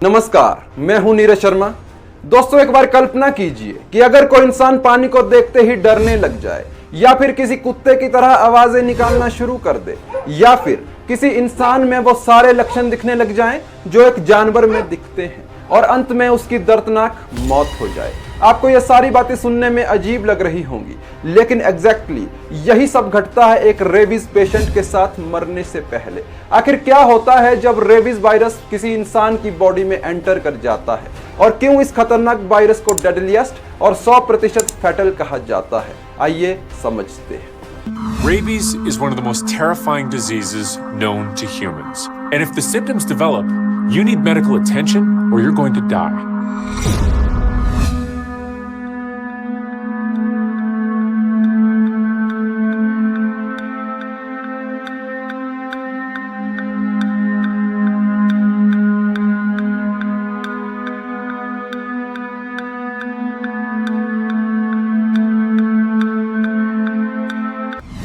नमस्कार, मैं हूं नीरज शर्मा। दोस्तों, एक बार कल्पना कीजिए कि अगर कोई इंसान पानी को देखते ही डरने लग जाए, या फिर किसी कुत्ते की तरह आवाजें निकालना शुरू कर दे, या फिर किसी इंसान में वो सारे लक्षण दिखने लग जाएं जो एक जानवर में दिखते हैं, और अंत में उसकी दर्दनाक मौत हो जाए। आपको ये सारी बातें सुनने में अजीब लग रही होंगी, लेकिन एग्जैक्टली यही सब घटता है एक रेबीज पेशेंट के साथ मरने से पहले। आखिर क्या होता है जब रेबीज वायरस किसी इंसान की बॉडी में एंटर कर जाता है, और क्यों इस खतरनाक वायरस को डेडलिएस्ट और 100% फैटल कहा जाता है? आइए समझते हैं। Rabies is one of the most terrifying diseases known to humans. And if the symptoms develop, you need medical attention or you're going to die.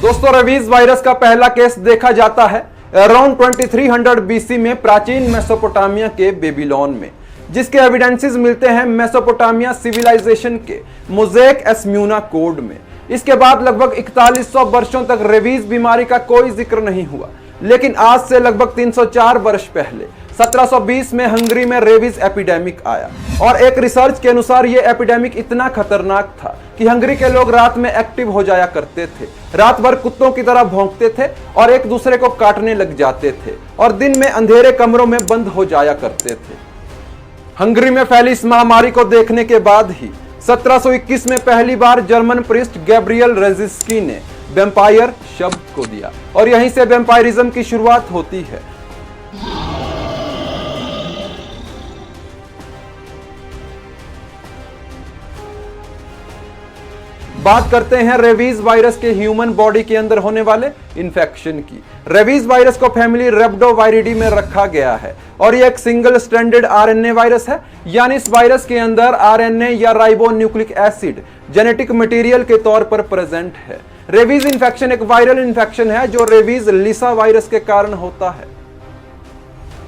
दोस्तों, रेबीज वायरस का पहला केस देखा जाता है अराउंड 2300 बीसी में प्राचीन मेसोपोटामिया के Babylon में, जिसके एविडेंसेस मिलते हैं मेसोपोटामिया सिविलाइजेशन के मोज़ेक एस्म्यूना कोड में। इसके बाद लगभग 4100 वर्षों तक रेबीज बीमारी का कोई जिक्र नहीं हुआ, लेकिन आज से लगभग 304 वर्ष पहले 1720 में हंगरी में रेबीज एपिडेमिक आया, और एक रिसर्च के अनुसार यह एपिडेमिक इतना खतरनाक था कि हंगरी के लोग रात में एक्टिव हो जाया करते थे, रात भर कुत्तों की तरह भौंकते थे और एक दूसरे को काटने लग जाते थे, और दिन में अंधेरे कमरों में बंद हो जाया करते थे। हंगरी में फैली इस महामारी को देखने के बाद ही 1721 में पहली बार जर्मन प्रीस्ट गैब्रियल रेजिस्की ने वैम्पायर शब्द को दिया, और यहीं से वैम्पायरिज्म की शुरुआत होती है। बात करते हैं रेबीज वायरस के ह्यूमन बॉडी के अंदर होने वाले इन्फेक्शन की। रेबीज वायरस को फैमिली रेप्डोवायरिडी में रखा गया है, और यह एक सिंगल स्ट्रैंडेड आरएनए वायरस है, यानी इस वायरस के अंदर आरएनए या राइबोन्यूक्लिक एसिड जेनेटिक मटेरियल के तौर पर प्रेजेंट है। रेबीज इन्फेक्शन एक वायरल इन्फेक्शन है जो रेबीज लिसा वायरस के कारण होता है।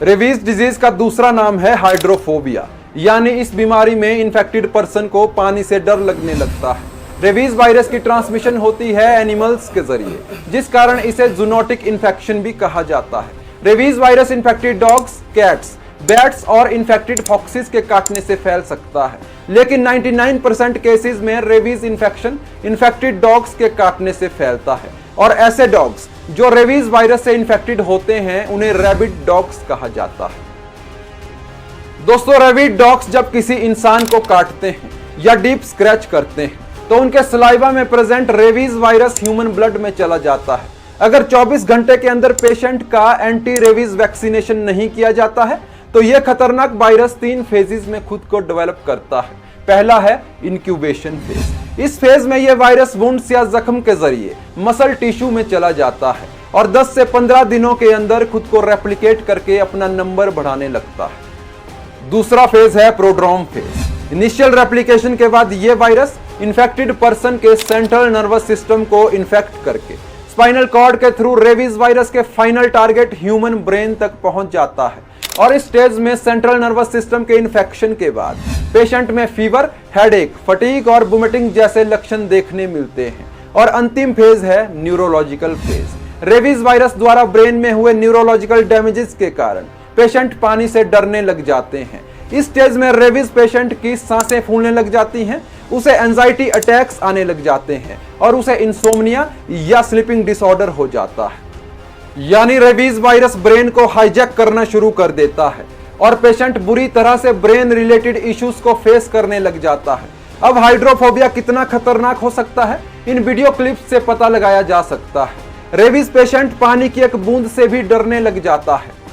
रेबीज डिजीज का दूसरा नाम है हाइड्रोफोबिया, यानी इस बीमारी में इन्फेक्टेड पर्सन को पानी से डर लगने लगता है। रेबीज वायरस की ट्रांसमिशन होती है एनिमल्स के जरिए, जिस कारण इसे जूनोटिक इन्फेक्शन भी कहा जाता है। Rabies virus infected dogs, cats, bats और इन्फेक्टेड फॉक्सिस के काटने से फैल सकता है, लेकिन 99% केसेस में रेबीज इन्फेक्शन इन्फेक्टेड डॉग्स के काटने से फैलता है, और ऐसे डॉग्स जो रेबीज वायरस से इन्फेक्टेड होते हैं उन्हें रैबिड डॉग्स कहा जाता है। दोस्तों, रैबिड डॉग्स जब किसी इंसान को काटते हैं या डीप स्क्रैच करते हैं तो उनके सलाइवा में present rabies virus human blood में चला जाता है। अगर 24 घंटे के अंदर पेशेंट का एंटी रेबीज वैक्सीनेशन नहीं किया जाता है तो यह खतरनाक वायरस 3 फेजेस में खुद को डेवलप करता है। पहला है इंक्यूबेशन फेज। इस फेज में यह वायरस वुंड्स या जख्म के जरिए मसल टिश्यू में चला जाता है, और 10 से 15 दिनों के अंदर खुद को रेप्लिकेट करके अपना नंबर बढ़ाने लगता है। दूसरा फेज है प्रोड्रोम फेज। इनिशियल रेप्लिकेशन के बाद यह वायरस इन्फेक्टेड पर्सन के सेंट्रल नर्वस सिस्टम को इन्फेक्ट करके स्पाइनल कॉर्ड के थ्रू रेबीज वायरस के फाइनल टारगेट ह्यूमन ब्रेन तक पहुंच जाता है, और इस स्टेज में सेंट्रल नर्वस सिस्टम के इन्फेक्शन के बाद पेशेंट में फीवर, हेडेक, फटीग और वोमिटिंग जैसे लक्षण देखने मिलते हैं। और अंतिम फेज है न्यूरोलॉजिकल फेज। रेबीज वायरस द्वारा ब्रेन में हुए न्यूरोलॉजिकल डैमेजेस के कारण पेशेंट पानी से डरने लग जाते हैं। इस स्टेज में रेबीज पेशेंट की सांसें फूलने लग जाती हैं, उसे एंजाइटी अटैक्स आने लग जाते हैं, और उसे इंसोम्निया या स्लीपिंग डिसऑर्डर हो जाता है। यानी रेबीज वायरस ब्रेन को हाईजैक करना शुरू कर देता है, और पेशेंट बुरी तरह से ब्रेन रिलेटेड इश्यूज को फेस करने लग जाता है। अब हाइड्रोफोबिया कितना खतरनाक हो सकता है, इन वीडियो क्लिप्स से पता लगाया जा सकता है। रेबीज पेशेंट पानी की एक बूंद से भी डरने लग जाता है।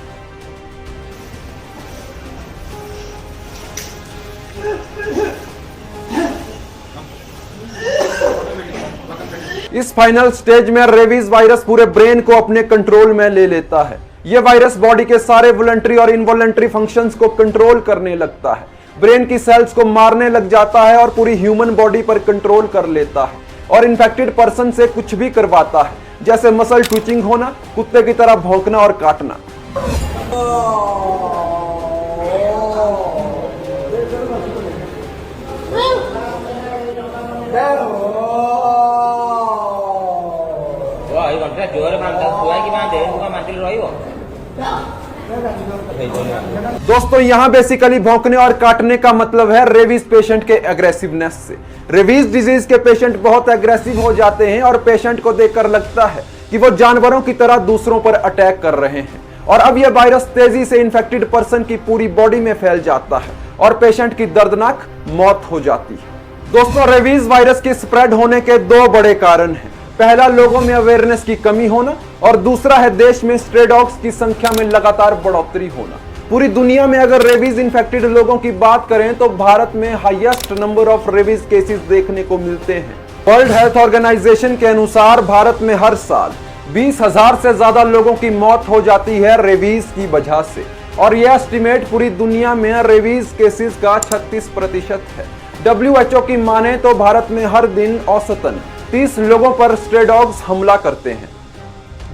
इस फाइनल स्टेज में रेबीज वायरस पूरे ब्रेन को अपने कंट्रोल में ले लेता है। यह वायरस बॉडी के सारे वॉलंटरी और इनवॉलंटरी फंक्शंस को कंट्रोल करने लगता है, ब्रेन की सेल्स को मारने लग जाता है और पूरी ह्यूमन बॉडी पर कंट्रोल कर लेता है, और इन्फेक्टेड पर्सन से कुछ भी करवाता है, जैसे मसल ट्विचिंग होना, कुत्ते की तरह भौंकना और काटना। ପୁରା ଜୋରରେ ବାନ୍ଧ ଶୁଆଇକି ବାନ୍ଧେ ତୁମେ ମାଟିରେ ରହିବ। दोस्तों यहाँ बेसिकली भौंकने और काटने का मतलब है रेबीज पेशेंट के एग्रेसिवनेस से। रेबीज डिजीज के पेशेंट बहुत एग्रेसिव हो जाते हैं और पेशेंट को देखकर लगता है कि वो जानवरों की तरह दूसरों पर अटैक कर रहे हैं, और अब यह वायरस तेजी से इन्फेक्टेड पर्सन की पूरी बॉडी में फैल जाता है और पेशेंट की दर्दनाक मौत हो जाती है। दोस्तों रेबीज वायरस के स्प्रेड होने के दो बड़े कारण हैं। पहला लोगों में अवेयरनेस की कमी होना, और दूसरा है देश में स्ट्रे डॉग्स की संख्या में लगातार बढ़ोतरी होना। पूरी दुनिया में अगर रेबीज इन्फेक्टेड लोगों की बात करें तो भारत में highest number of rabies cases देखने को मिलते हैं। वर्ल्ड हेल्थ ऑर्गेनाइजेशन के अनुसार भारत में हर साल 20,000 से ज्यादा लोगों की मौत हो जाती है रेबीज की वजह से, और यह एस्टिमेट पूरी दुनिया में रेबीज केसेस का 36% है। WHO की माने तो भारत में हर दिन औसतन 30 लोगों पर स्ट्रे डॉग्स हमला करते हैं।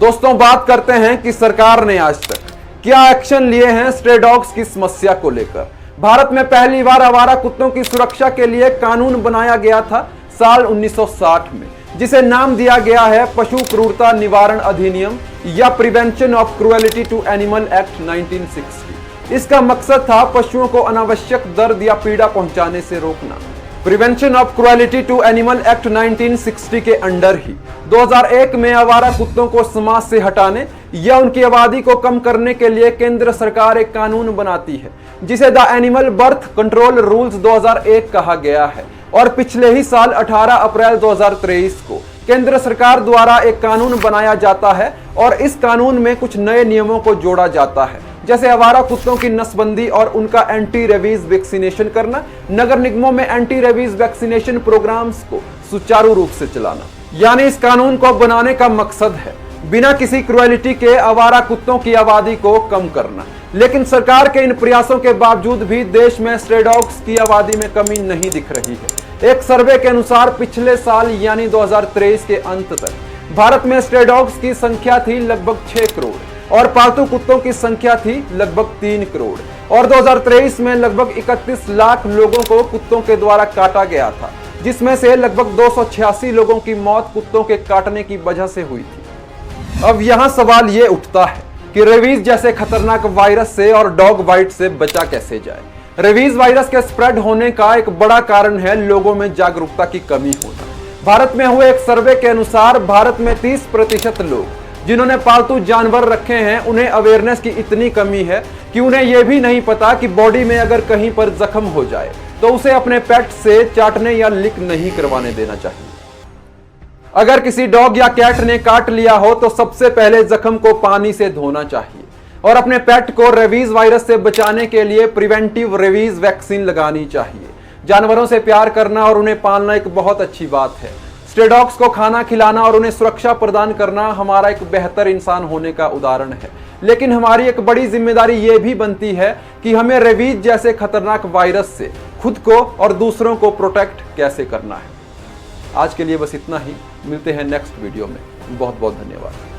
दोस्तों बात करते हैं कि सरकार ने आज तक क्या एक्शन लिए हैं स्ट्रे डॉग्स की समस्या को लेकर। भारत में पहली बार आवारा कुत्तों की सुरक्षा के लिए कानून बनाया गया था साल 1960 में, जिसे नाम दिया गया है पशु क्रूरता निवारण अधिनियम या prevention of cruelty to animal act 1960। इसका मकसद था पशुओं को अनावश्यक दर्द या पीड़ा पहुंचाने से रोकना। Prevention of cruelty to animal act 1960 के अंडर ही 2001 में आवारा कुत्तों को समाज से हटाने या उनकी आबादी को कम करने के लिए केंद्र सरकार एक कानून बनाती है, जिसे the animal birth control rules 2001 कहा गया है। और पिछले ही साल 18 अप्रैल 2023 को केंद्र सरकार द्वारा एक कानून बनाया जाता है, और इस कानून में कुछ नए नियमों को जोड़ा जाता है, जैसे आवारा कुत्तों की नसबंदी और उनका एंटी रेबीज वैक्सीनेशन करना, नगर निगमों में एंटी रेबीज वैक्सीनेशन प्रोग्राम्स को सुचारू रूप से चलाना। यानी इस कानून को बनाने का मकसद है बिना किसी क्रुएलिटी के आवारा कुत्तों की आबादी को कम करना। लेकिन सरकार के इन प्रयासों के बावजूद भी देश में स्ट्रे डॉग्स की आबादी में कमी नहीं दिख रही है। एक सर्वे के अनुसार पिछले साल यानी 2023 के अंत तक भारत में स्ट्रे डॉग्स की संख्या थी लगभग 6 करोड़ और पालतू कुत्तों की संख्या थी लगभग 3 करोड़, और 2023 में लगभग 31 लाख लोगों को कुत्तों के द्वारा काटा गया था, जिसमें से लगभग 286 लोगों की मौत कुत्तों के काटने की वजह से हुई थी। अब यहाँ सवाल ये उठता है कि रेबीज जैसे खतरनाक वायरस से और डॉग बाइट से बचा कैसे जाए। रेबीज वायरस के स्प्रेड होने का एक बड़ा कारण है लोगों में जागरूकता की कमी होना। भारत में हुए एक सर्वे के अनुसार भारत में 30% लोग जिन्होंने पालतू जानवर रखे हैं, उन्हें अवेयरनेस की इतनी कमी है कि उन्हें यह भी नहीं पता कि बॉडी में अगर कहीं पर जख्म हो जाए तो उसे अपने पेट से चाटने या लिक नहीं करवाने देना चाहिए। अगर किसी डॉग या कैट ने काट लिया हो तो सबसे पहले जख्म को पानी से धोना चाहिए, और अपने पेट को रेबीज वायरस से बचाने के लिए प्रिवेंटिव रेबीज वैक्सीन लगानी चाहिए। जानवरों से प्यार करना और उन्हें पालना एक बहुत अच्छी बात है। स्ट्रे डॉग्स को खाना खिलाना और उन्हें सुरक्षा प्रदान करना हमारा एक बेहतर इंसान होने का उदाहरण है, लेकिन हमारी एक बड़ी जिम्मेदारी यह भी बनती है कि हमें रेबीज जैसे खतरनाक वायरस से खुद को और दूसरों को प्रोटेक्ट कैसे करना है। आज के लिए बस इतना ही, मिलते हैं नेक्स्ट वीडियो में। बहुत बहुत धन्यवाद।